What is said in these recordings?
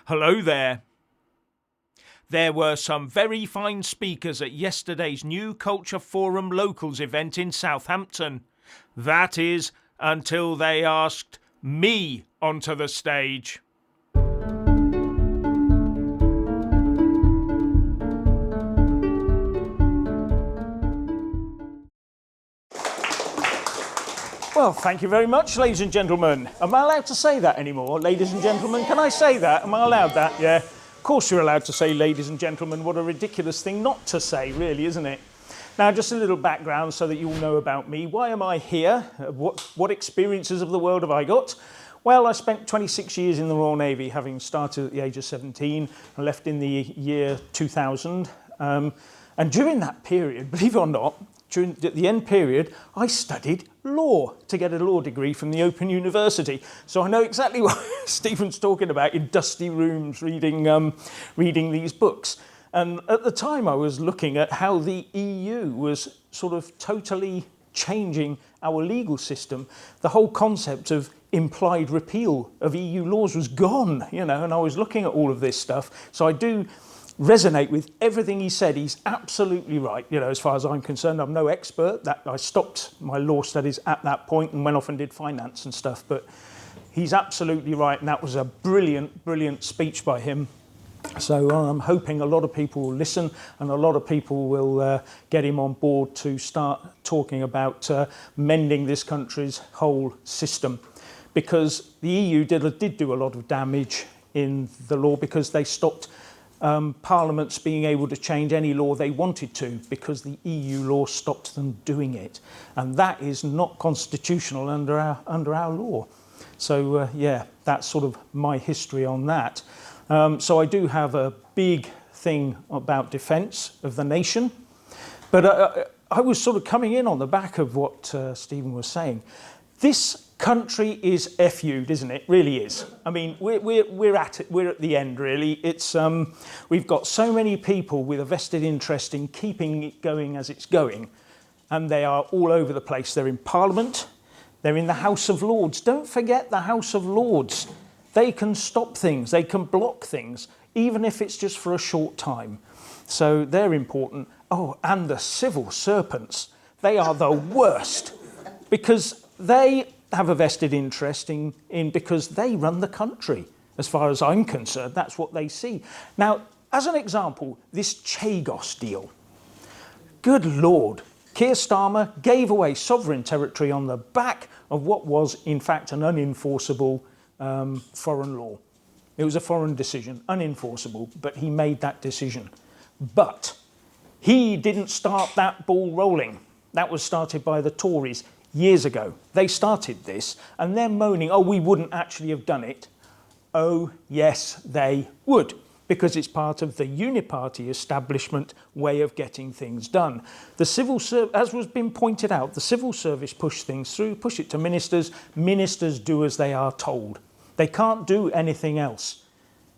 Hello there. There were some very fine speakers at yesterday's New Culture Forum Locals event in Southampton. That is, until they asked me onto the stage. Well, thank you very much, ladies and gentlemen. Am I allowed to say that anymore? Ladies and gentlemen, can I say that? Am I allowed that? Yeah. Of course you're allowed to say ladies and gentlemen. What a ridiculous thing not to say, really, isn't it? Now, just a little background so that you all know about me. Why am I here? What experiences of the world have I got? Well, I spent 26 years in the Royal Navy, having started at the age of 17 and left in the year 2000. And during that period, believe it or not, during the end period, I studied law to get a law degree from the Open University. So I know exactly what Stephen's talking about in dusty rooms reading these books. And at the time I was looking at how the EU was sort of totally changing our legal system. The whole concept of implied repeal of EU laws was gone, and I was looking at all of this stuff. So I do resonate with everything he said. He's absolutely right, as far as I'm concerned. I'm no expert. I stopped my law studies at that point and went off and did finance and stuff, but he's absolutely right, and that was a brilliant speech by him. So I'm hoping a lot of people will listen and a lot of people will get him on board to start talking about mending this country's whole system, because the EU did do a lot of damage in the law because they stopped parliaments being able to change any law they wanted to because the EU law stopped them doing it, and that is not constitutional under our law. So yeah, that's sort of my history on that. So I do have a big thing about defence of the nation, but I was sort of coming in on the back of what Stephen was saying. This country is FU'd, isn't it? Really is. I mean, we're at it. We're at the end, really. It's we've got so many people with a vested interest in keeping it going as it's going, and they are all over the place. They're in Parliament. They're in the House of Lords. Don't forget the House of Lords. They can stop things. They can block things, even if it's just for a short time. So they're important. Oh, and the civil serpents. They are the worst because they have a vested interest in because they run the country. As far as I'm concerned, that's what they see. Now, as an example, this Chagos deal. Good Lord, Keir Starmer gave away sovereign territory on the back of what was, in fact, an unenforceable foreign law. It was a foreign decision, unenforceable, but he made that decision. But he didn't start that ball rolling. That was started by the Tories years ago. They started this, and they're moaning, oh, we wouldn't actually have done it. Oh, yes, they would, because it's part of the uniparty establishment way of getting things done. The civil service, as was been pointed out, the civil service push things through, push it to ministers. Ministers do as they are told. They can't do anything else.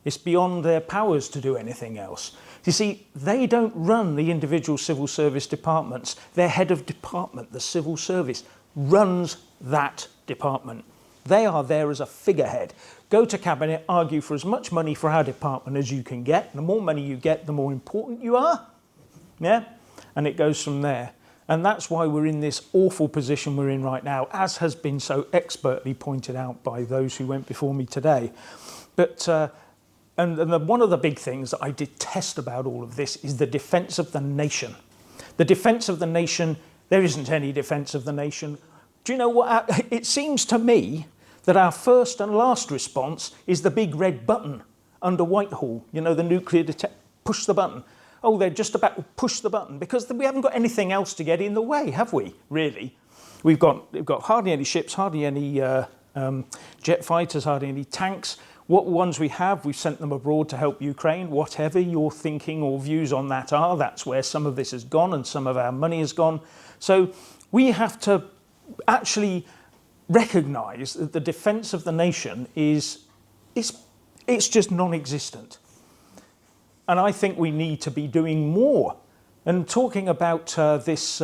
It's beyond their powers to do anything else. You see, they don't run the individual civil service departments. Their head of department, the civil service, runs that department. They are there as a figurehead. Go to cabinet, argue for as much money for our department as you can get. The more money you get, the more important you are. Yeah? And it goes from there. And that's why we're in this awful position we're in right now, as has been so expertly pointed out by those who went before me today. But one of the big things that I detest about all of this is the defence of the nation. The defence of the nation, there isn't any defence of the nation. Do you know what? It seems to me that our first and last response is the big red button under Whitehall, the nuclear push the button. Oh, they're just about to push the button because we haven't got anything else to get in the way, have we, really? We've got hardly any ships, hardly any jet fighters, hardly any tanks. What ones we have, we've sent them abroad to help Ukraine. Whatever your thinking or views on that are, that's where some of this has gone and some of our money has gone. So we have to actually recognise that the defence of the nation is just non-existent. And I think we need to be doing more. And talking about this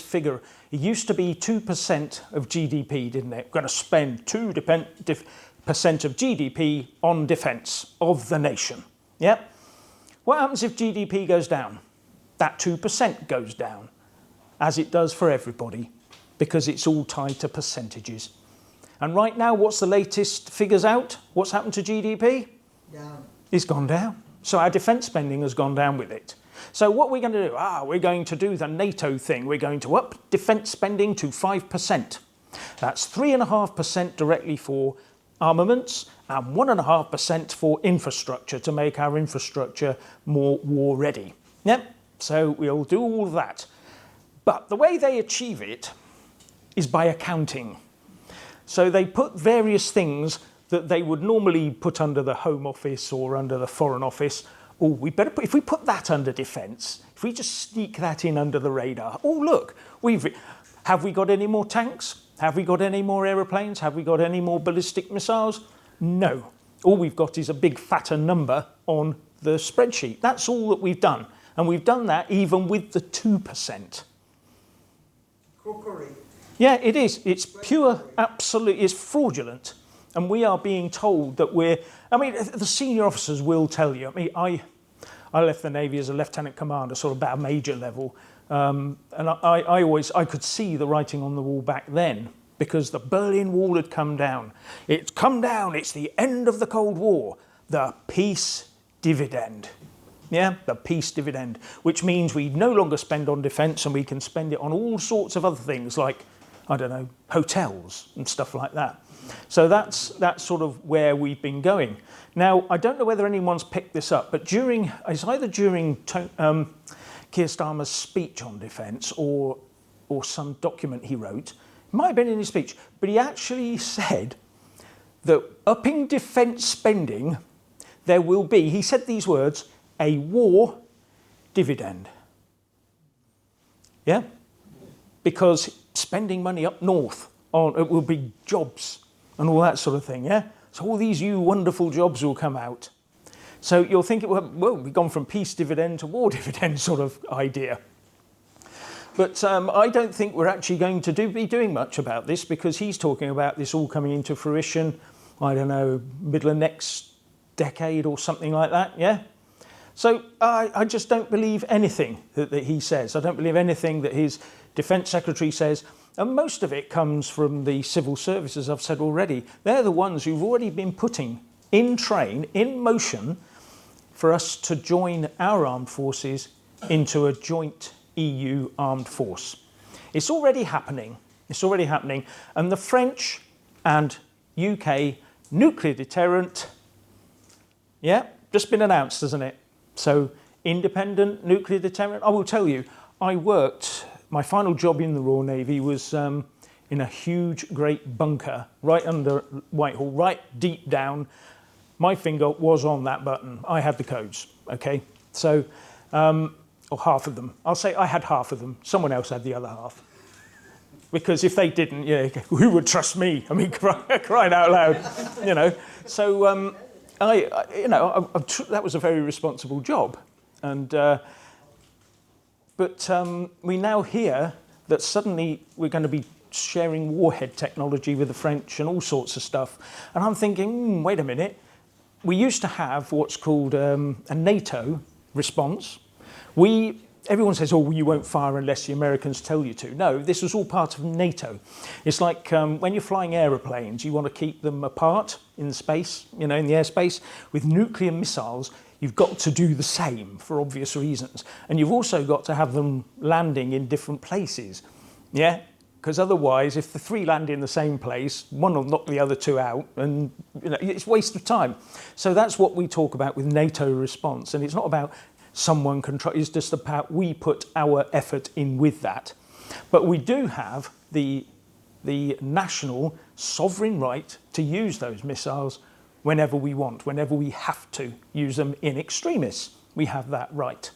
figure, it used to be 2% of GDP, didn't it? We're going to spend of GDP on defence of the nation. Yeah? What happens if GDP goes down? That 2% goes down, as it does for everybody, because it's all tied to percentages. And right now, what's the latest figures out? What's happened to GDP? Down. It's gone down. So our defence spending has gone down with it. So what are we going to do? We're going to do the NATO thing. We're going to up defence spending to 5%. That's 3.5% directly for armaments and 1.5% for infrastructure to make our infrastructure more war ready. Yep. So we'll do all of that. But the way they achieve it is by accounting. So they put various things that they would normally put under the Home Office or under the Foreign Office. Oh, we better put, if we put that under defence, if we just sneak that in under the radar. Oh, look, have we got any more tanks? Have we got any more aeroplanes? Have we got any more ballistic missiles? No. All we've got is a big fatter number on the spreadsheet. That's all that we've done. And we've done that even with the 2%. Cookery. Yeah, it is. It's pure, absolute, it's fraudulent. And we are being told that the senior officers will tell you. I left the Navy as a lieutenant commander, sort of about a major level. And I could see the writing on the wall back then, because the Berlin Wall had come down. It's come down, it's the end of the Cold War. The peace dividend. Yeah, the peace dividend, which means we no longer spend on defence and we can spend it on all sorts of other things like, I don't know, hotels and stuff like that. So that's sort of where we've been going. Now, I don't know whether anyone's picked this up, but it's either during Keir Starmer's speech on defence or some document he wrote. It might have been in his speech, but he actually said that upping defence spending, there will be, he said these words, a war dividend. Yeah? Because spending money up north, it will be jobs and all that sort of thing, yeah? So all these new wonderful jobs will come out. So you'll think, well, we've gone from peace dividend to war dividend sort of idea. But I don't think we're actually going to be doing much about this, because he's talking about this all coming into fruition, I don't know, middle of next decade or something like that, yeah? So I just don't believe anything that he says. I don't believe anything that his Defence Secretary says. And most of it comes from the civil service, as I've said already. They're the ones who've already been putting in train, in motion, for us to join our armed forces into a joint EU armed force. It's already happening. It's already happening. And the French and UK nuclear deterrent, yeah, just been announced, hasn't it? So independent nuclear deterrent. I will tell you, my final job in the Royal Navy was in a huge, great bunker right under Whitehall, right deep down. My finger was on that button. I had the codes, okay? So, or half of them. I'll say I had half of them. Someone else had the other half. Because if they didn't, yeah, who would trust me? I mean, crying out loud, you know. So, that was a very responsible job. And But we now hear that suddenly we're going to be sharing warhead technology with the French and all sorts of stuff. And I'm thinking, wait a minute. We used to have what's called a NATO response. Everyone says, oh, you won't fire unless the Americans tell you to. No, this was all part of NATO. It's like when you're flying aeroplanes, you want to keep them apart in space, in the airspace. With nuclear missiles, you've got to do the same for obvious reasons. And you've also got to have them landing in different places. Yeah? Because otherwise, if the three land in the same place, one will knock the other two out, and it's a waste of time. So that's what we talk about with NATO response. And it's not about someone control, it's just about we put our effort in with that. But we do have the national sovereign right to use those missiles whenever we want, whenever we have to use them in extremis. We have that right.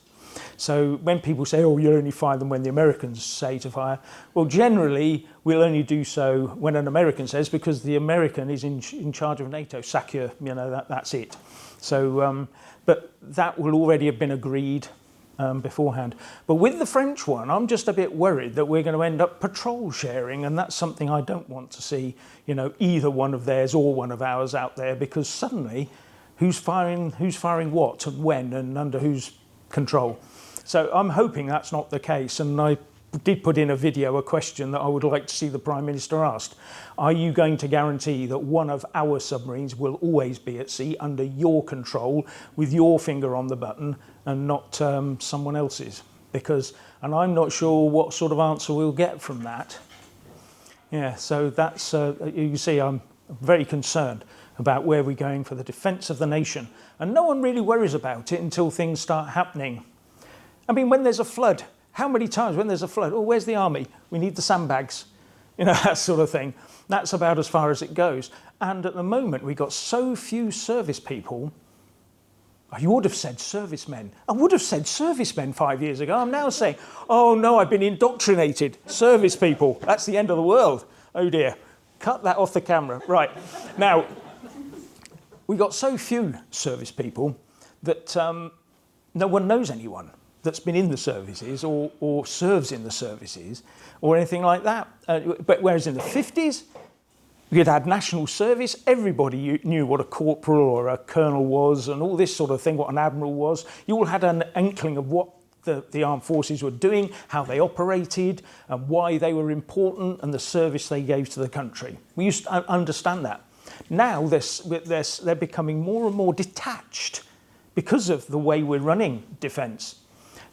So when people say, oh, you only fire them when the Americans say to fire, well, generally, we'll only do so when an American says, because the American is in charge of NATO, SACEUR, that's it. So, but that will already have been agreed. beforehand. But with the French one, I'm just a bit worried that we're going to end up patrol sharing, and that's something I don't want to see, either one of theirs or one of ours out there, because suddenly who's firing what and when and under whose control. So I'm hoping that's not the case, and I did put in a question that I would like to see the Prime Minister asked. Are you going to guarantee that one of our submarines will always be at sea under your control with your finger on the button and not someone else's? And I'm not sure what sort of answer we'll get from that. Yeah, so that's, you see, I'm very concerned about where we're going for the defence of the nation. And no one really worries about it until things start happening. I mean, when there's a flood, how many times when there's a flood, where's the army? We need the sandbags, that sort of thing. That's about as far as it goes. And at the moment, we've got so few service people. You would have said servicemen. I would have said servicemen 5 years ago. I'm now saying, oh no, I've been indoctrinated. Service people, that's the end of the world. Oh dear, cut that off the camera. Right, now, we've got so few service people that no one knows anyone that's been in the services or serves in the services or anything like that. But whereas in the 50s, you'd had national service, everybody knew what a corporal or a colonel was and all this sort of thing, what an admiral was. You all had an inkling of what the armed forces were doing, how they operated and why they were important and the service they gave to the country. We used to understand that. Now they're becoming more and more detached because of the way we're running defence.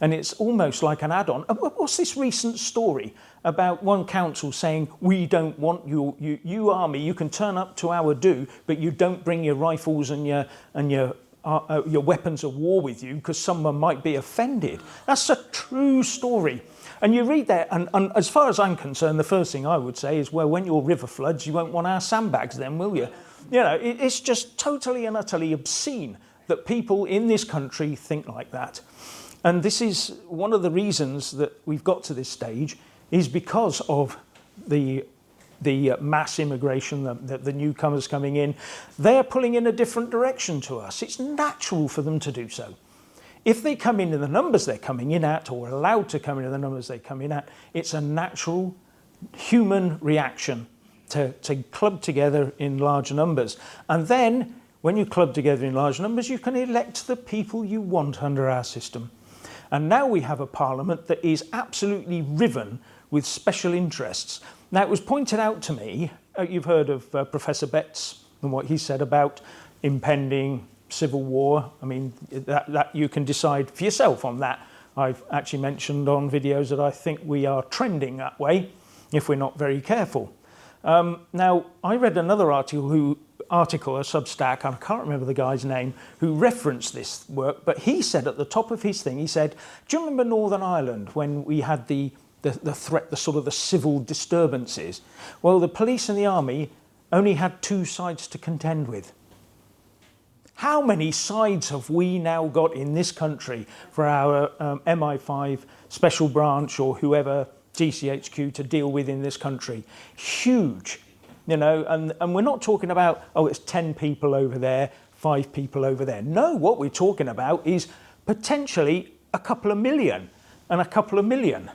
And it's almost like an add-on. What's this recent story about one council saying, we don't want you army, you can turn up to our do, but you don't bring your rifles and your weapons of war with you because someone might be offended. That's a true story. And you read that, and as far as I'm concerned, the first thing I would say is, well, when your river floods, you won't want our sandbags then, will you? It's just totally and utterly obscene that people in this country think like that. And this is one of the reasons that we've got to this stage is because of the mass immigration, the newcomers coming in. They're pulling in a different direction to us. It's natural for them to do so. If they come in the numbers they're coming in at, or allowed to come in the numbers they come in at, it's a natural human reaction to club together in large numbers. And then, when you club together in large numbers, you can elect the people you want under our system. And now we have a parliament that is absolutely riven with special interests. Now, it was pointed out to me, you've heard of Professor Betts and what he said about impending civil war. I mean, that you can decide for yourself on that. I've actually mentioned on videos that I think we are trending that way if we're not very careful. Now, I read another article, a Substack, I can't remember the guy's name, who referenced this work, but he said at the top of his thing, he said, do you remember Northern Ireland when we had the threat, the sort of the civil disturbances? Well, the police and the army only had two sides to contend with. How many sides have we now got in this country for our MI5 special branch or whoever GCHQ to deal with in this country? Huge. And we're not talking about, it's 10 people over there, 5 people over there. No, what we're talking about is potentially a couple of million and a couple of million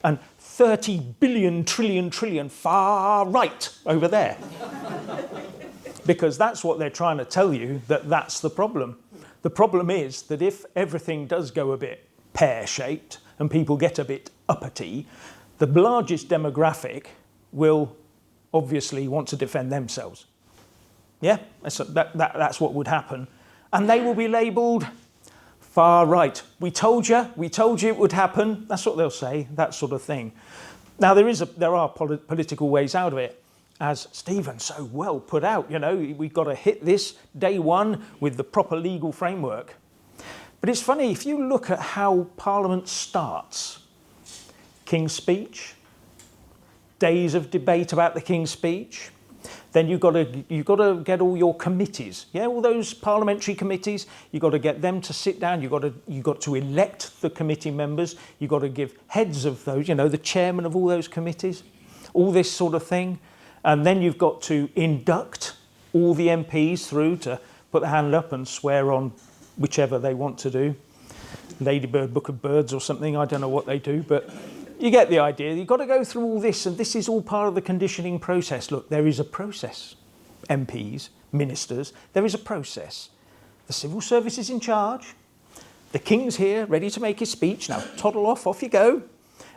and 30 billion, trillion, far right over there. Because that's what they're trying to tell you, that's the problem. The problem is that if everything does go a bit pear-shaped and people get a bit uppity, the largest demographic will obviously want to defend themselves. Yeah, that's what would happen. And they will be labelled far right. We told you it would happen. That's what they'll say, that sort of thing. Now, there are political ways out of it, as Stephen so well put out. We've got to hit this day one with the proper legal framework. But it's funny, if you look at how Parliament starts, King's Speech, days of debate about the King's Speech. Then you've got to get all your committees, all those parliamentary committees. You've got to get them to sit down. You've got to elect the committee members. You've got to give heads of those, the chairman of all those committees, all this sort of thing. And then you've got to induct all the MPs through to put their hand up and swear on whichever they want to do. Ladybird Book of Birds or something. I don't know what they do, but you get the idea. You've got to go through all this, and this is all part of the conditioning process. Look, there is a process. MPs, ministers, there is a process. The civil service is in charge. The king's here, ready to make his speech. Now, toddle off you go.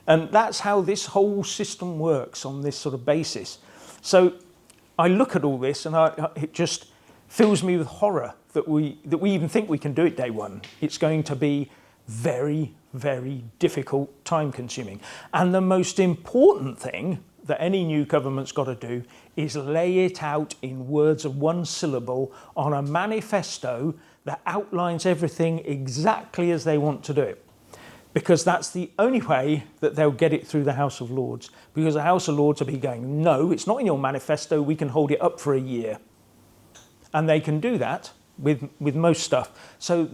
And that's how this whole system works on this sort of basis. So I look at all this, and it just fills me with horror that we even think we can do it day one. It's going to be very, very difficult, time-consuming. And the most important thing that any new government's got to do is lay it out in words of one syllable on a manifesto that outlines everything exactly as they want to do it. Because that's the only way that they'll get it through the House of Lords. Because the House of Lords will be going, no, it's not in your manifesto, we can hold it up for a year. And they can do that with most stuff. So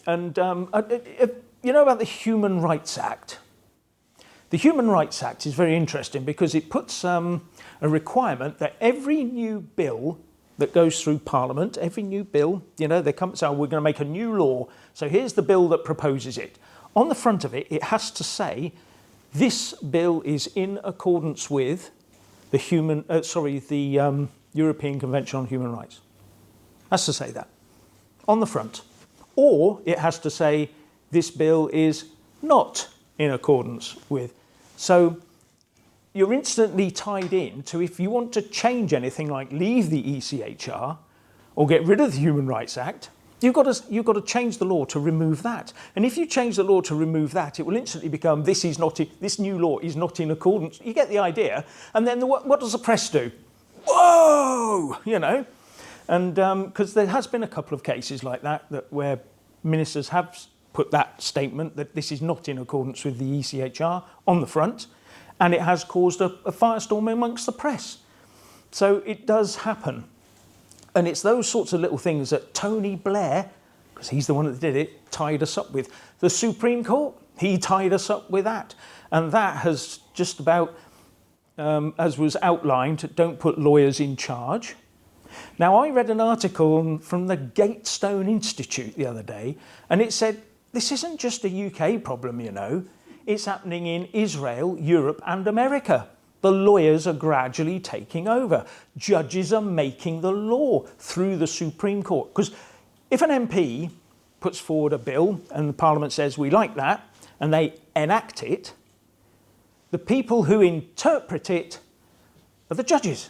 you know about the Human Rights Act? The Human Rights Act is very interesting because it puts a requirement that every new bill that goes through Parliament, every new bill, you know, they come and say, oh, we're going to make a new law. So here's the bill that proposes it. On the front of it, it has to say, this bill is in accordance with the European Convention on Human Rights. Has to say that on the front. Or it has to say, this bill is not in accordance with. So you're instantly tied in to, if you want to change anything like leave the ECHR or get rid of the Human Rights Act, you've got to change the law to remove that. And if you change the law to remove that, it will instantly become this new law is not in accordance. You get the idea. And then what does the press do? Whoa! You know, and because there has been a couple of cases like that where ministers have put that statement that this is not in accordance with the ECHR on the front, and it has caused a firestorm amongst the press. So it does happen. And it's those sorts of little things that Tony Blair, because he's the one that did it, tied us up with. The Supreme Court, he tied us up with that. And that has just about, as was outlined, don't put lawyers in charge. Now, I read an article from the Gatestone Institute the other day, and it said, this isn't just a UK problem, you know. It's happening in Israel, Europe, and America. The lawyers are gradually taking over. Judges are making the law through the Supreme Court. Because if an MP puts forward a bill and the Parliament says, we like that, and they enact it, the people who interpret it are the judges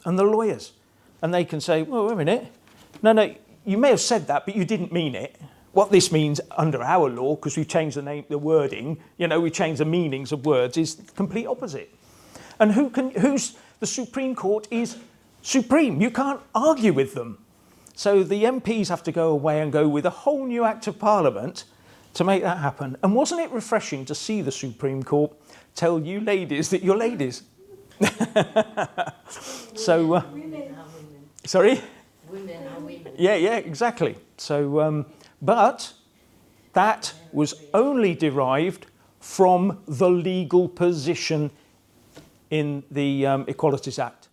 and the lawyers. And they can say, well, wait a minute. No, you may have said that, but you didn't mean it. What this means under our law, because we've changed the wording, you know, we changed the meanings of words, is the complete opposite. And who's the Supreme Court is supreme. You can't argue with them. So the MPs have to go away and go with a whole new Act of Parliament to make that happen. And wasn't it refreshing to see the Supreme Court tell you ladies that you're ladies? So, women are women. Sorry? Women are women. Yeah, exactly. So, but that was only derived from the legal position in the Equalities Act.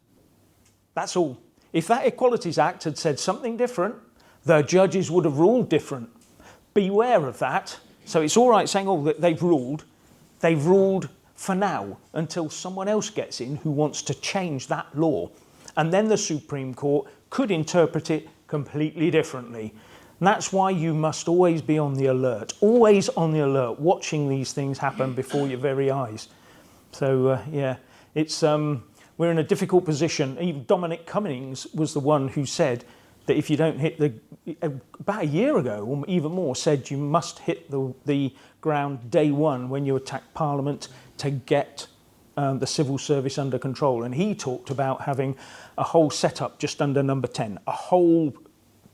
That's all. If that Equalities Act had said something different, the judges would have ruled different. Beware of that. So it's all right saying, oh, they've ruled. They've ruled for now until someone else gets in who wants to change that law. And then the Supreme Court could interpret it completely differently. And that's why you must always be on the alert, watching these things happen before your very eyes. So, it's we're in a difficult position. Even Dominic Cummings was the one who said that if you don't hit about a year ago, or even more, said you must hit the ground day one when you attack Parliament to get the civil service under control. And he talked about having a whole setup just under number 10, a whole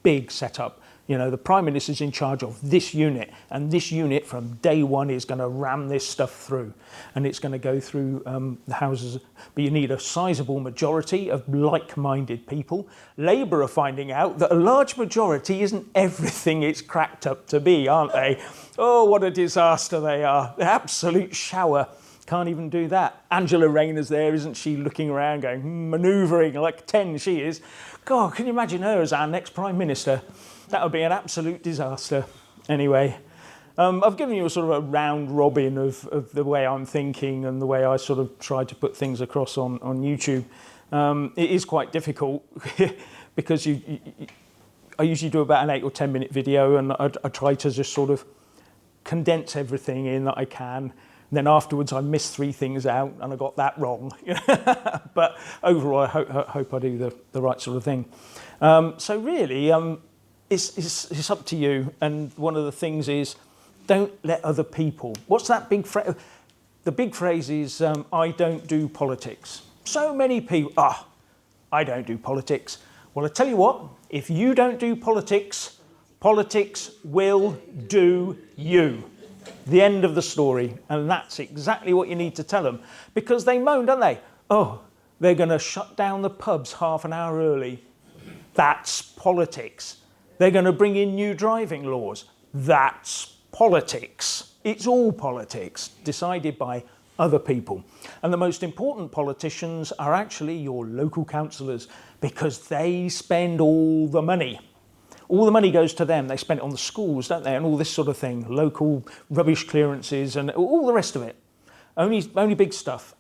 big setup. You know, the Prime Minister's in charge of this unit, and this unit from day one is going to ram this stuff through, and it's going to go through the Houses. But you need a sizable majority of like-minded people. Labour are finding out that a large majority isn't everything it's cracked up to be, aren't they? Oh, what a disaster they are. The absolute shower. Can't even do that. Angela Rayner's there, isn't she, looking around going, manoeuvring like 10 she is. God, can you imagine her as our next Prime Minister? That would be an absolute disaster. Anyway, I've given you a sort of a round robin of the way I'm thinking and the way I sort of try to put things across on YouTube. It is quite difficult because I usually do about an 8 or 10 minute video, and I try to just sort of condense everything in that I can. And then afterwards I miss 3 things out and I got that wrong. But overall I hope I do the right sort of thing. So really it's up to you, and one of the things is don't let other people. What's that big phrase? The big phrase is I don't do politics. So many people, I don't do politics. Well, I tell you what, if you don't do politics, politics will do you. The end of the story. And that's exactly what you need to tell them. Because they moan, don't they? Oh, they're going to shut down the pubs half an hour early. That's politics. They're going to bring in new driving laws. That's politics. It's all politics, decided by other people. And the most important politicians are actually your local councillors, because they spend all the money. All the money goes to them. They spend it on the schools, don't they? And all this sort of thing, local rubbish clearances and all the rest of it. Only big stuff,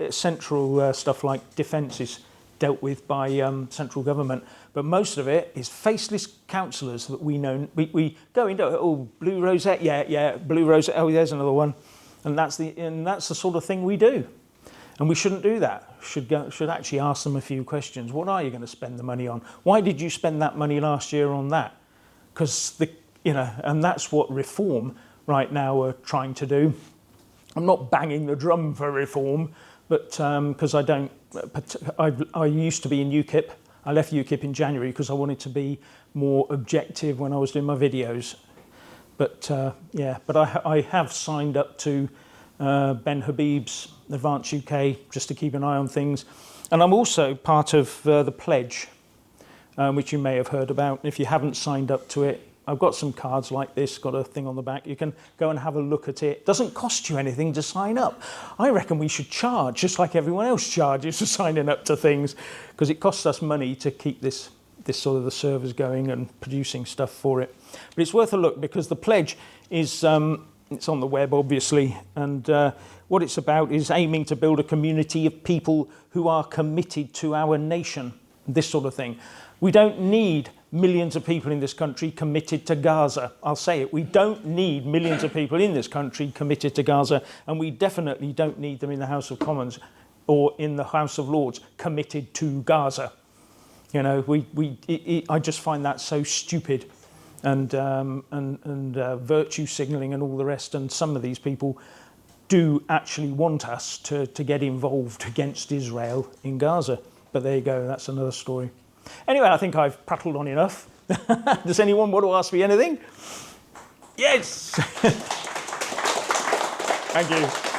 central stuff like defence is dealt with by central government. But most of it is faceless councillors that we know. We go into, oh, blue rosette, yeah, blue rosette, oh, there's another one. And that's the sort of thing we do. And we shouldn't do that. Should actually ask them a few questions. What are you going to spend the money on? Why did you spend that money last year on that? Because and that's what Reform right now are trying to do. I'm not banging the drum for Reform, but because I used to be in UKIP. I left UKIP in January because I wanted to be more objective when I was doing my videos. But I have signed up to Ben Habib's Advance UK just to keep an eye on things. And I'm also part of the pledge, which you may have heard about. If you haven't signed up to it, I've got some cards like this, got a thing on the back. You can go and have a look at it. It doesn't cost you anything to sign up. I reckon we should charge, just like everyone else charges for signing up to things, because it costs us money to keep this sort of the servers going and producing stuff for it. But it's worth a look, because the pledge is it's on the web, obviously, and what it's about is aiming to build a community of people who are committed to our nation, this sort of thing. We don't need millions of people in this country committed to Gaza. I'll say it. We don't need millions of people in this country committed to Gaza, and we definitely don't need them in the House of Commons or in the House of Lords committed to Gaza. You know, I just find that so stupid, and virtue signalling and all the rest. And some of these people do actually want us to get involved against Israel in Gaza. But there you go. That's another story. Anyway, I think I've prattled on enough. Does anyone want to ask me anything? Yes. Thank you.